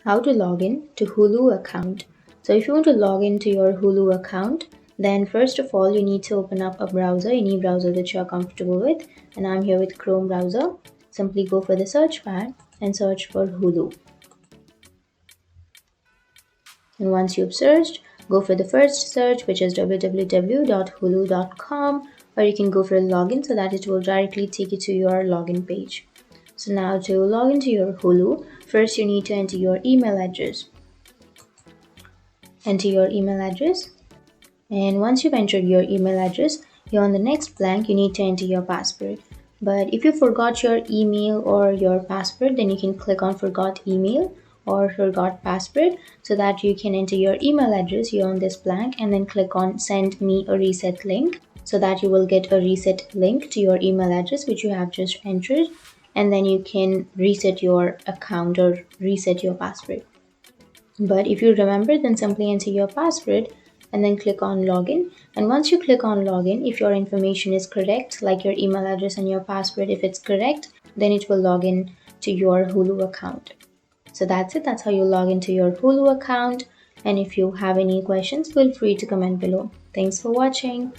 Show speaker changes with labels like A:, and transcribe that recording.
A: how to log in to Hulu account. So if you want to log into your Hulu account, then first of all you need to open up a browser, any browser that you're comfortable with, and I'm here with Chrome browser. Simply go for the search bar and search for Hulu. And once you've searched, go for the first search, which is www.hulu.com, or you can go for login so that it will directly take you to your login page. So now to log into your Hulu, first you need to enter your email address. Enter your email address, and once you've entered your email address, here on the next blank you need to enter your password. But if you forgot your email or your password, then you can click on forgot email or forgot password so that you can enter your email address here on this blank and then click on send me a reset link so that you will get a reset link to your email address which you have just entered, and then you can reset your account or reset your password. But if you remember, then simply enter your password and then click on login. And once you click on login, if your information is correct, like your email address and your password, if it's correct, then it will log in to your Hulu account. So that's it. That's how you log into your Hulu account. And if you have any questions, feel free to comment below. Thanks for watching.